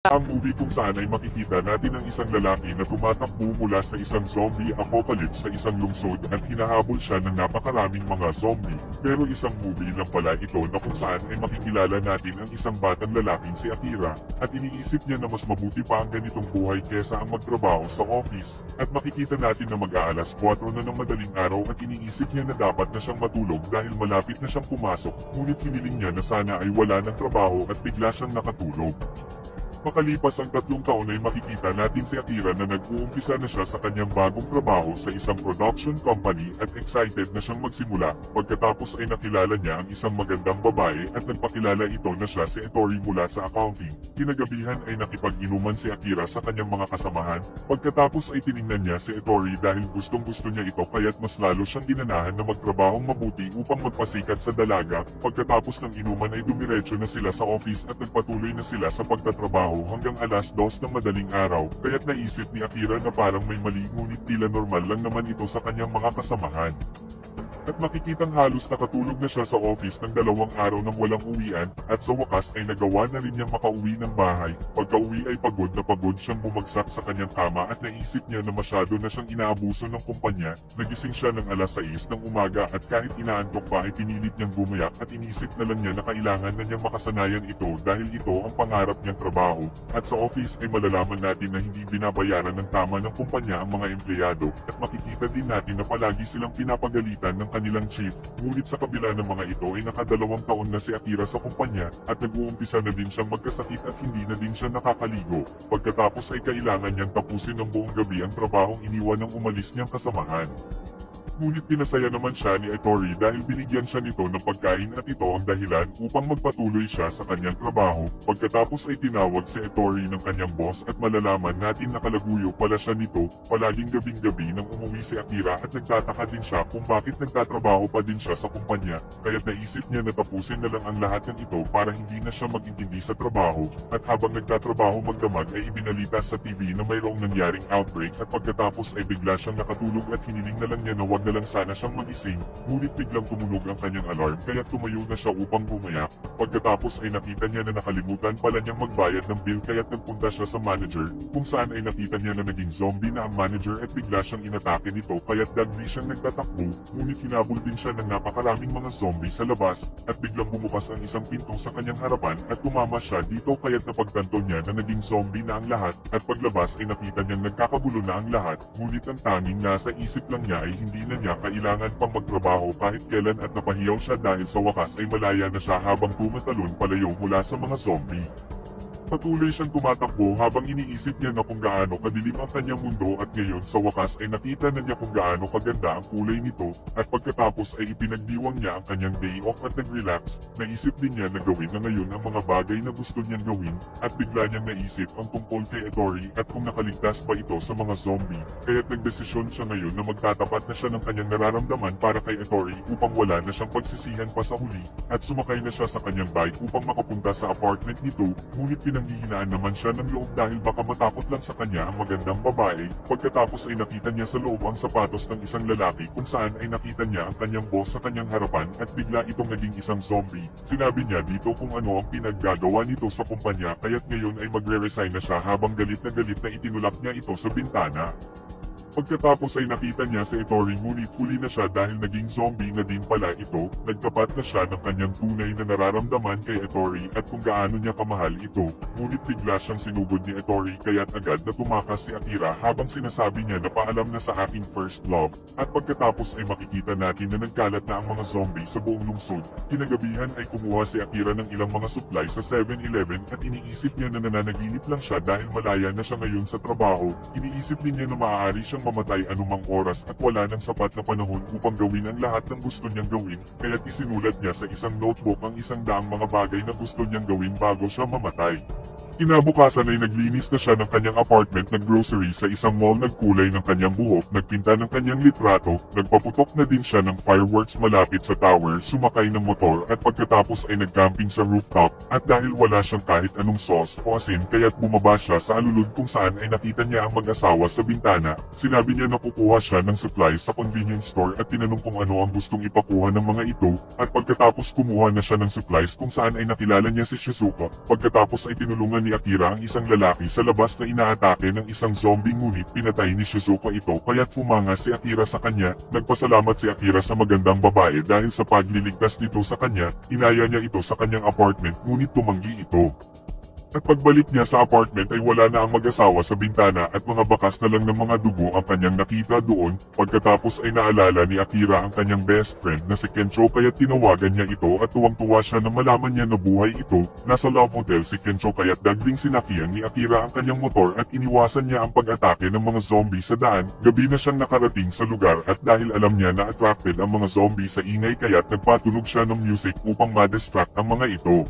Ang movie kung saan ay makikita natin ang isang lalaki na tumatakbo mula sa isang zombie apocalypse sa isang lungsod at hinahabol siya ng napakaraming mga zombie. Pero isang movie lang pala ito na kung saan ay makikilala natin ang isang batang lalaking si Akira at iniisip niya na mas mabuti pa ang ganitong buhay kesa ang magtrabaho sa office. At makikita natin na mag-aalas 4 na ng madaling araw at iniisip niya na dapat na siyang matulog dahil malapit na siyang pumasok, ngunit hiniling niya na sana ay wala ng trabaho at bigla siyang nakatulog. Makalipas ang 3 taon ay makikita natin si Akira na nag-uumpisa na siya sa kanyang bagong trabaho sa isang production company at excited na siyang magsimula. Pagkatapos ay nakilala niya ang isang magandang babae at nagpakilala ito na siya si Ettore mula sa accounting. Kinagabihan ay nakipag-inuman si Akira sa kanyang mga kasamahan. Pagkatapos ay tiningnan niya si Ettore dahil gustong-gusto niya ito kaya't mas lalo siyang ginanahan na magtrabahong mabuti upang magpasikat sa dalaga. Pagkatapos ng inuman ay dumiretso na sila sa office at nagpatuloy na sila sa pagtatrabaho hanggang alas 2 ng madaling araw, kaya't naisip ni Akira na parang may mali ngunit tila normal lang naman ito sa kanyang mga kasamahan. At makikitang halos nakatulog na siya sa office ng 2 araw nang walang uwian at sa wakas ay nagawa na rin niyang makauwi ng bahay. Pagka-uwi ay pagod na pagod siyang bumagsak sa kanyang kama at naisip niya na masyado na siyang inaabuso ng kumpanya. Nagising siya ng alas 6 ng umaga at kahit inaantok pa ay pinilit niyang gumayak at inisip na lang niya na kailangan na niyang makasanayan ito dahil ito ang pangarap niyang trabaho. At sa office ay malalaman natin na hindi binabayaran ng tama ng kumpanya ang mga empleyado at makikita din natin na palagi silang pinapagalitan ng kanilang chief. Ngunit sa kabila ng mga ito ay naka2 taon na si Akira sa kumpanya at nag-uumpisa na din siyang magkasakit at hindi na din siya nakakaligo. Pagkatapos ay kailangan niyang tapusin ng buong gabi ang trabahong iniwan ng umalis niyang kasamahan. Ngunit pinasaya naman siya ni Ettore dahil binigyan siya nito ng pagkain at ito ang dahilan upang magpatuloy siya sa kanyang trabaho. Pagkatapos ay tinawag si Ettore ng kanyang boss at malalaman natin na kalaguyo pala siya nito. Palaging gabing-gabi nang umuwi si Akira at nagtataka din siya kung bakit nagtatrabaho pa din siya sa kumpanya. Kaya't naisip niya na tapusin na lang ang lahat ng ito para hindi na siya mag-intindi sa trabaho. At habang nagtatrabaho magdamag ay ibinalita sa TV na mayroong nangyaring outbreak at pagkatapos ay bigla siyang nakatulog at hiniling na lang niya na wag na lang sana siyang magising, ngunit biglang tumunog ang kanyang alarm kaya tumayo na siya upang gumayak. Pagkatapos ay nakita niya na nakalimutan pala niyang magbayad ng bill kaya't nagpunta siya sa manager, kung saan ay nakita niya na naging zombie na ang manager at bigla siyang inatake nito kaya't dagli siyang nagtatakbo, ngunit hinabol din siya ng napakaraming mga zombie sa labas, at biglang bumukas ang isang pinto sa kanyang harapan at tumama siya dito kaya't napagtanto niya na naging zombie na ang lahat, at paglabas ay nakita niyang nagkakagulo na ang lahat, ngunit ang tanging nasa isip lang niya ay hindi na niya kailangan pang magtrabaho kahit kailan at napahiyaw siya dahil sa wakas ay malaya na siya habang tumatalon palayo mula sa mga zombie. Patuloy siyang tumatakbo habang iniisip niya na kung gaano kadilim ang kanyang mundo at ngayon sa wakas ay nakita na niya kung gaano kaganda ang kulay nito at pagkatapos ay ipinagdiwang niya ang kanyang day off at nag-relax. Naisip din niya na gawin na ngayon ang mga bagay na gusto niyang gawin at bigla niyang naisip ang tungkol kay Ettore at kung nakaligtas ba ito sa mga zombie. Kaya't nagdesisyon siya ngayon na magtatapat na siya ng kanyang nararamdaman para kay Ettore upang wala na siyang pagsisihan pa sa huli at sumakay na siya sa kanyang bike upang makapunta sa apartment nito, ngunit pinanghihinaan naman siya ng loob dahil baka matakot lang sa kanya ang magandang babae. Pagkatapos ay nakita niya sa loob ang sapatos ng isang lalaki kung saan ay nakita niya ang kanyang boss sa kanyang harapan at bigla itong naging isang zombie. Sinabi niya dito kung ano ang pinaggagawa nito sa kumpanya kaya't ngayon ay magre-resign na siya habang galit na itinulak niya ito sa bintana. Pagkatapos ay nakita niya si Ettore ngunit huli na siya dahil naging zombie na din pala ito. Nagtapat na siya ng kanyang tunay na nararamdaman kay Ettore at kung gaano niya kamahal ito. Ngunit bigla siyang sinugod ni Ettore kaya't agad na tumakas si Akira habang sinasabi niya na paalam na sa aking first love. At pagkatapos ay makikita natin na nagkalat na ang mga zombie sa buong lungsod. Kinagabihan ay kumuha si Akira ng ilang mga supply sa 7-Eleven at iniisip niya na nananaginip lang siya dahil malaya na siya ngayon sa trabaho. Iniisip din niya na maaari siyang mamatay anumang oras at wala ng sapat na panahon upang gawin ang lahat ng gusto niyang gawin, kaya't isinulat niya sa isang notebook ang 100 mga bagay na gusto niyang gawin bago siya mamatay. Kinabukasan ay naglinis na siya ng kanyang apartment, naggrocery sa isang mall, nagkulay ng kanyang buhok, nagpinta ng kanyang litrato, nagpaputok na din siya ng fireworks malapit sa tower, sumakay ng motor at pagkatapos ay nagcamping sa rooftop at dahil wala siyang kahit anong sauce o asin kaya't bumaba siya sa alulod kung saan ay nakita niya ang mag-asawa sa bintana. Sinabi niya na kukuha siya ng supplies sa convenience store at tinanong kung ano ang gustong ipakuha ng mga ito at pagkatapos kumuha na siya ng supplies kung saan ay nakilala niya si Shizuka. Pagkatapos ay tinulungan ni Akira ang isang lalaki sa labas na inaatake ng isang zombie ngunit pinatay ni Shizuka ito kaya't fumanga si Akira sa kanya. Nagpasalamat si Akira sa magandang babae dahil sa pagliligtas nito sa kanya, inaya niya ito sa kanyang apartment ngunit tumanggi ito. At pagbalik niya sa apartment ay wala na ang mag-asawa sa bintana at mga bakas na lang ng mga dugo ang kanyang nakita doon. Pagkatapos ay naalala ni Akira ang kanyang best friend na si Kencho kaya tinawagan niya ito at tuwang-tuwa siya na malaman niya na buhay ito. Nasa love hotel si Kencho kaya't dagling sinakyan ni Akira ang kanyang motor at iniwasan niya ang pag-atake ng mga zombie sa daan. Gabi na siyang nakarating sa lugar at dahil alam niya na attracted ang mga zombie sa ingay kaya't nagpatunog siya ng music upang ma-distract ang mga ito.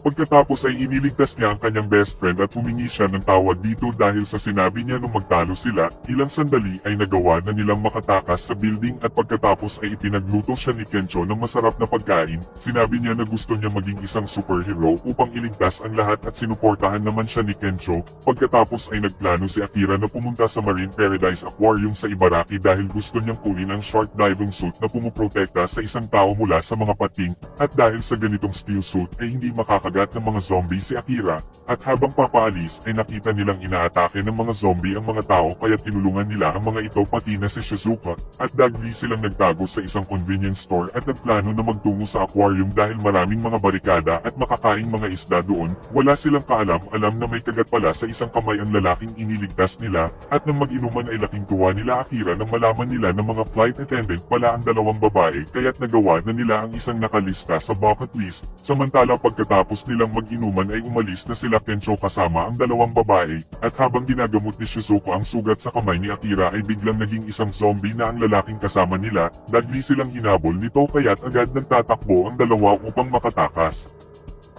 Pagkatapos ay iniligtas niya ang kanyang best friend at humingi siya ng tawad dito dahil sa sinabi niya nung magtalo sila, ilang sandali ay nagawa na nilang makatakas sa building at pagkatapos ay ipinagluto siya ni Kencho ng masarap na pagkain. Sinabi niya na gusto niya maging isang superhero upang iligtas ang lahat at sinuportahan naman siya ni Kencho. Pagkatapos ay nagplano si Akira na pumunta sa Marine Paradise Aquarium sa Ibaraki dahil gusto niyang kunin ang shark diving suit na pumuprotekta sa isang tao mula sa mga pating at dahil sa ganitong steel suit ay hindi makakagat ng mga zombie si Akira, at habang papaalis ay nakita nilang inaatake ng mga zombie ang mga tao kaya tinulungan nila ang mga ito pati na si Shizuka, at dagli silang nagtago sa isang convenience store at nagplano na magtungo sa aquarium dahil maraming mga barikada at makakaing mga isda doon. Wala silang kaalam-alam na may kagat pala sa isang kamay ang lalaking iniligtas nila, at nang mag-inuman ay laking tuwa nila Akira nang malaman nila na mga flight attendant pala ang dalawang babae kaya't nagawa na nila ang isang nakalista sa bucket list. Samantala pagkatapos nilang mag-inuman ay umalis na sila Kencho kasama ang dalawang babae, at habang ginagamot ni Shizuka ang sugat sa kamay ni Akira ay biglang naging isang zombie na ang lalaking kasama nila. Dagli silang hinabol nito kaya't agad nagtatakbo ang dalawa upang makatakas.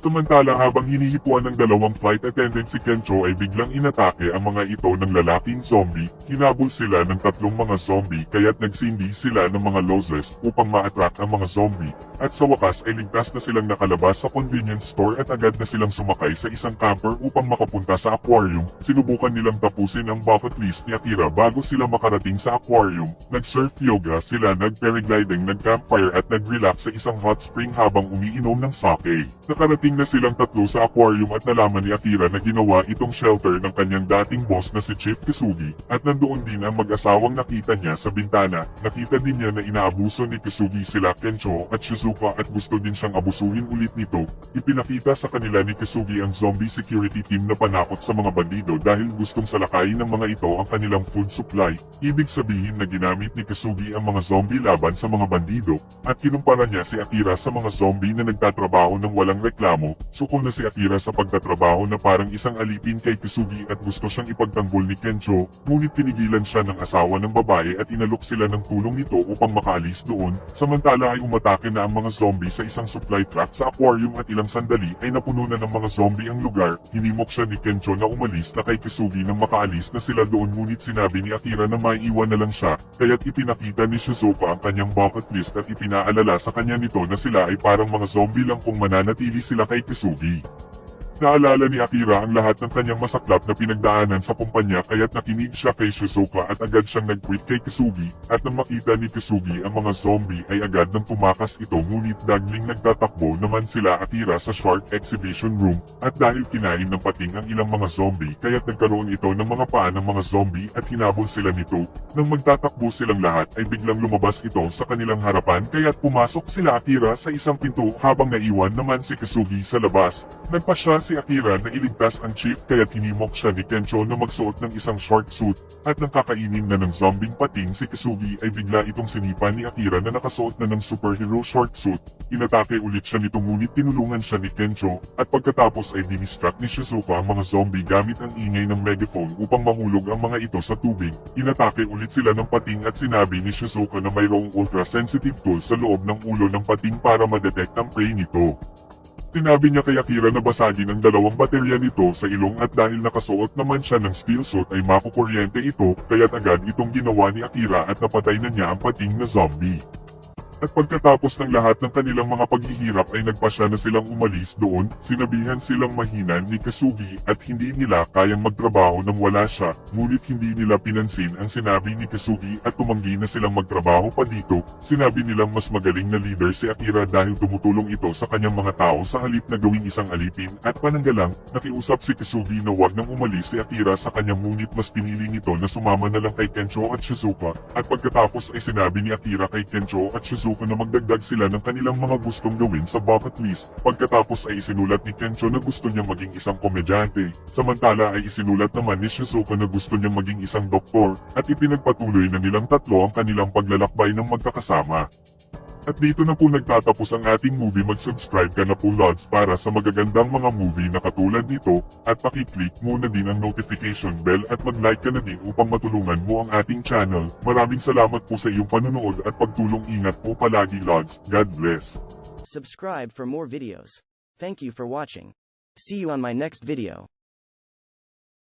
Samantala habang hinihipuan ng dalawang flight attendant si Kencho ay biglang inatake ang mga ito ng lalaking zombie. Hinabol sila ng tatlong mga zombie kaya't nagsindi sila ng mga lozes upang ma-attract ang mga zombie. At sa wakas ay ligtas na silang nakalabas sa convenience store at agad na silang sumakay sa isang camper upang makapunta sa aquarium. Sinubukan nilang tapusin ang bucket list ni Akira bago sila makarating sa aquarium. Nag-surf yoga sila, nag-paragliding, nag-campfire at nag-relax sa isang hot spring habang umiinom ng sake. Nakarating na silang tatlo sa aquarium at nalaman ni Akira na ginawa itong shelter ng kanyang dating boss na si Chief Kisugi, at nandoon din ang mag-asawang nakita niya sa bintana. Nakita din niya na inaabuso ni Kisugi sila Kencho at Shizuka at gusto din siyang abusuhin ulit nito. Ipinakita sa kanila ni Kisugi ang zombie security team na panakot sa mga bandido dahil gustong salakayin ng mga ito ang kanilang food supply. Ibig sabihin na ginamit ni Kisugi ang mga zombie laban sa mga bandido, at kinumpara niya si Akira sa mga zombie na nagtatrabaho ng walang reklamo. Suko na si Akira sa pagtatrabaho na parang isang alipin kay Kisugi at gusto siyang ipagtanggol ni Kencho, ngunit pinigilan siya ng asawa ng babae at inalok sila ng tulong nito upang makaalis doon. Samantala ay umatake na ang mga zombie sa isang supply truck sa aquarium at ilang sandali ay napuno na ng mga zombie ang lugar. Hinimok siya ni Kencho na umalis na kay Kisugi nang makaalis na sila doon ngunit sinabi ni Akira na maiiwan na lang siya, kaya't ipinakita ni Shizuka ang kanyang bucket list at ipinaalala sa kanya nito na sila ay parang mga zombie lang kung mananatili sila kay Kisugi. Naalala ni Akira ang lahat ng kanyang masaklap na pinagdaanan sa kumpanya kaya't nakinig siya kay Shizuka at agad siyang nag-quit kay Kisugi, at nang makita ni Kisugi ang mga zombie ay agad nang tumakas ito ngunit dagling nagtatakbo naman sila Akira sa shark exhibition room, at dahil kinain ng pating ang ilang mga zombie kaya't nagkaroon ito ng mga paa ng mga zombie at hinabol sila nito. Nang magtatakbo silang lahat ay biglang lumabas ito sa kanilang harapan kaya't pumasok sila Akira sa isang pinto habang naiwan naman si Kisugi sa labas. Nagpa siya si Akira na iligtas ang chief kaya't hinimok siya ni Kencho na magsuot ng isang short suit, at nang kakainin na ng zombing pating si Kisugi ay bigla itong sinipa ni Akira na nakasuot na ng superhero short suit. Inatake ulit siya nito ngunit tinulungan siya ni Kencho, at pagkatapos ay dinistract ni Shizuka ang mga zombie gamit ang ingay ng megaphone upang mahulog ang mga ito sa tubig. Inatake ulit sila ng pating at sinabi ni Shizuka na mayroong ultra-sensitive tool sa loob ng ulo ng pating para madetect ang prey nito. Sinabi niya kay Akira na basagin ang dalawang baterya nito sa ilong at dahil nakasuot naman siya ng steel suit ay makukuryente ito kaya't agad itong ginawa ni Akira at napatay na niya ang pating na zombie. At pagkatapos ng lahat ng kanilang mga paghihirap ay nagpasya na silang umalis doon, sinabihan silang mahina ni Kasugi at hindi nila kayang magtrabaho nang wala siya, ngunit hindi nila pinansin ang sinabi ni Kasugi at tumanggi na silang magtrabaho pa dito. Sinabi nilang mas magaling na leader si Akira dahil tumutulong ito sa kanyang mga tao sa halip na gawing isang alipin at pananggalang, nakiusap si Kasugi na wag nang umalis si Akira sa kanyang ngunit mas pinili nito na sumama na lang kay Kencho at Shizuka. At pagkatapos ay sinabi ni Akira kay Kencho at Shizuka na magdagdag sila ng kanilang mga gustong gawin sa bucket list. Pagkatapos ay isinulat ni Kencho na gusto niyang maging isang komedyante. Samantala ay isinulat naman ni Shizuka na gusto niyang maging isang doktor at ipinagpatuloy na nilang tatlo ang kanilang paglalakbay ng magkakasama. At dito na po nagtatapos ang ating movie. Mag-subscribe ka na po Lods para sa magagandang mga movie na katulad nito at pakiclick muna din ang notification bell at mag-like ka na din upang matulungan mo ang ating channel. Maraming salamat po sa iyong panonood at pagtulong. Ingat po palagi Lods. God bless. Subscribe for more videos. Thank you for watching. See you on my next video.